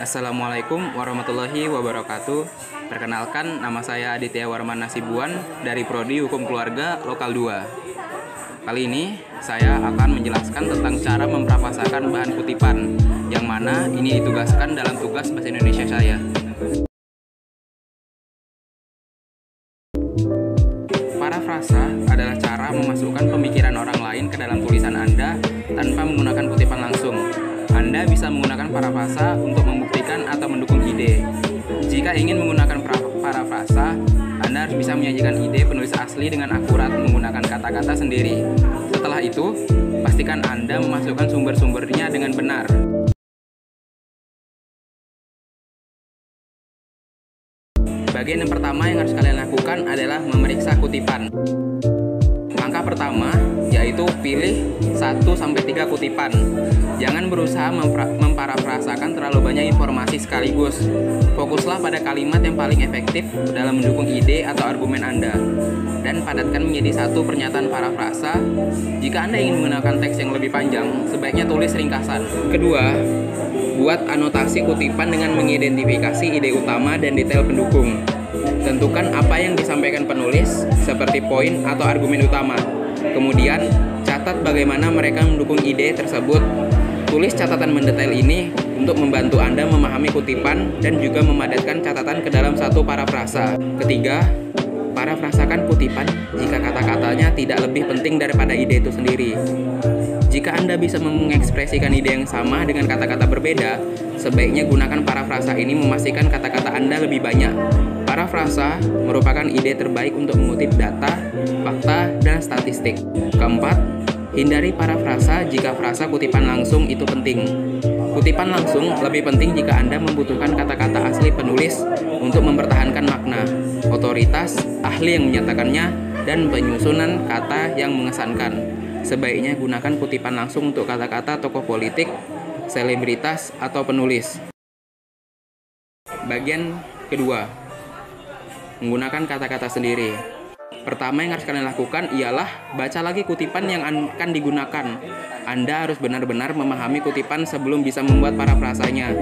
Assalamualaikum warahmatullahi wabarakatuh. Perkenalkan, nama saya Aditya Warman Nasibuan dari Prodi Hukum Keluarga Lokal 2. Kali ini saya akan menjelaskan tentang cara mempraprasakan bahan kutipan, yang mana ini ditugaskan dalam tugas Bahasa Indonesia saya. Parafrasa adalah cara memasukkan pemikiran orang lain ke dalam tulisan Anda tanpa menggunakan kutipan langsung. Anda bisa menggunakan parafrasa untuk membuktikan atau mendukung ide. Jika ingin menggunakan parafrasa, Anda harus bisa menyajikan ide penulis asli dengan akurat menggunakan kata-kata sendiri. Setelah itu, pastikan Anda memasukkan sumber-sumbernya dengan benar. Bagian yang pertama yang harus kalian lakukan adalah memeriksa kutipan. Langkah pertama yaitu pilih 1-3 kutipan. Jangan berusaha memparafrasakan terlalu banyak informasi sekaligus. Fokuslah pada kalimat yang paling efektif dalam mendukung ide atau argumen Anda, dan padatkan menjadi satu pernyataan parafrasa. Jika Anda ingin menggunakan teks yang lebih panjang, sebaiknya tulis ringkasan. Kedua, buat anotasi kutipan dengan mengidentifikasi ide utama dan detail pendukung. Tentukan apa yang disampaikan penulis, seperti poin atau argumen utama. Kemudian, catat bagaimana mereka mendukung ide tersebut. Tulis catatan mendetail ini untuk membantu Anda memahami kutipan dan juga memadatkan catatan ke dalam satu parafrasa. Ketiga, parafrasakan kutipan jika kata-katanya tidak lebih penting daripada ide itu sendiri. Jika Anda bisa mengekspresikan ide yang sama dengan kata-kata berbeda, sebaiknya gunakan parafrasa ini memastikan kata-kata Anda lebih banyak. Parafrasa merupakan ide terbaik untuk mengutip data, fakta, dan statistik. Keempat, hindari parafrasa jika frasa kutipan langsung itu penting. Kutipan langsung lebih penting jika Anda membutuhkan kata-kata asli penulis untuk mempertahankan makna, otoritas, ahli yang menyatakannya, dan penyusunan kata yang mengesankan. Sebaiknya gunakan kutipan langsung untuk kata-kata tokoh politik, selebritas, atau penulis. Bagian kedua, menggunakan kata-kata sendiri. Pertama yang harus kalian lakukan ialah baca lagi kutipan yang akan digunakan. Anda harus benar-benar memahami kutipan sebelum bisa membuat parafrasanya.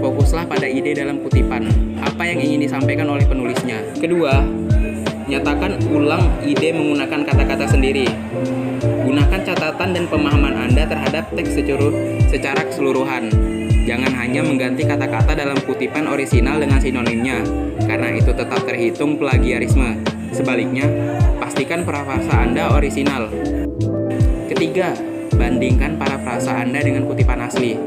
Fokuslah pada ide dalam kutipan, apa yang ingin disampaikan oleh penulisnya. Kedua, nyatakan ulang ide menggunakan kata-kata sendiri. Gunakan catatan dan pemahaman Anda terhadap teks secara keseluruhan. Jangan hanya mengganti kata-kata dalam kutipan orisinal dengan sinonimnya, karena itu tetap terhitung plagiarisme. Sebaliknya, pastikan parafrasa Anda orisinal. Ketiga, bandingkan parafrasa Anda dengan kutipan asli.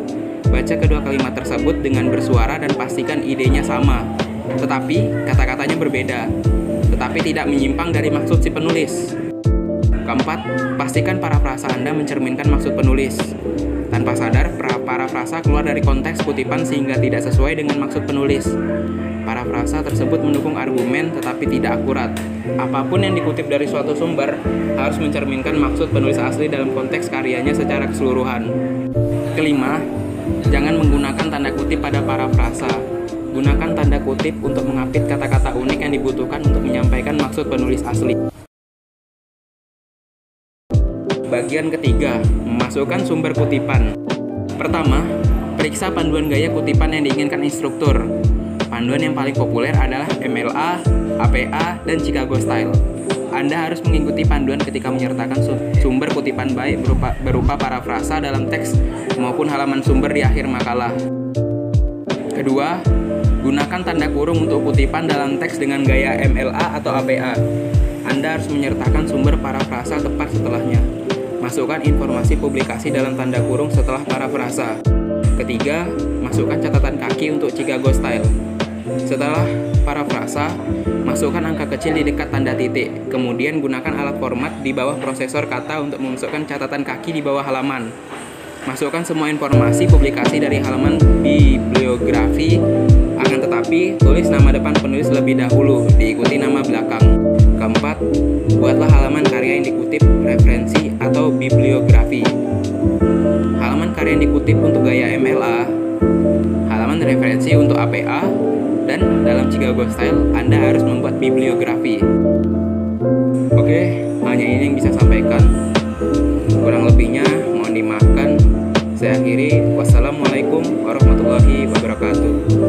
Baca kedua kalimat tersebut dengan bersuara dan pastikan idenya sama, tetapi kata-katanya berbeda, tetapi tidak menyimpang dari maksud si penulis. Keempat, pastikan parafrasa Anda mencerminkan maksud penulis. Tanpa sadar, parafrasa keluar dari konteks kutipan sehingga tidak sesuai dengan maksud penulis. Parafrasa tersebut mendukung argumen tetapi tidak akurat. Apapun yang dikutip dari suatu sumber harus mencerminkan maksud penulis asli dalam konteks karyanya secara keseluruhan. Kelima, jangan menggunakan tanda kutip pada parafrasa. Gunakan tanda kutip untuk mengapit kata-kata unik yang dibutuhkan untuk menyampaikan maksud penulis asli. Bagian ketiga, memasukkan sumber kutipan. Pertama, periksa panduan gaya kutipan yang diinginkan instruktur. Panduan yang paling populer adalah MLA, APA, dan Chicago Style. Anda harus mengikuti panduan ketika menyertakan sumber kutipan baik berupa parafrasa dalam teks maupun halaman sumber di akhir makalah. Kedua, gunakan tanda kurung untuk kutipan dalam teks dengan gaya MLA atau APA. Anda harus menyertakan sumber parafrasa tepat setelahnya. Masukkan informasi publikasi dalam tanda kurung setelah parafrasa. Ketiga, masukkan catatan kaki untuk Chicago Style. Setelah parafrasa, masukkan angka kecil di dekat tanda titik. Kemudian gunakan alat format di bawah prosesor kata untuk memasukkan catatan kaki di bawah halaman. Masukkan semua informasi publikasi dari halaman bibliografi, akan tetapi tulis nama depan penulis lebih dahulu, diikuti nama belakang. Keempat, buatlah halaman karya yang dikutip referensi atau bibliografi. Halaman karya yang dikutip untuk gaya MLA, halaman referensi untuk APA, dan dalam Chicago Style Anda harus membuat bibliografi. Oke, hanya ini yang bisa sampaikan. Kurang lebihnya mohon dimaafkan. Saya akhiri. Wassalamualaikum warahmatullahi wabarakatuh.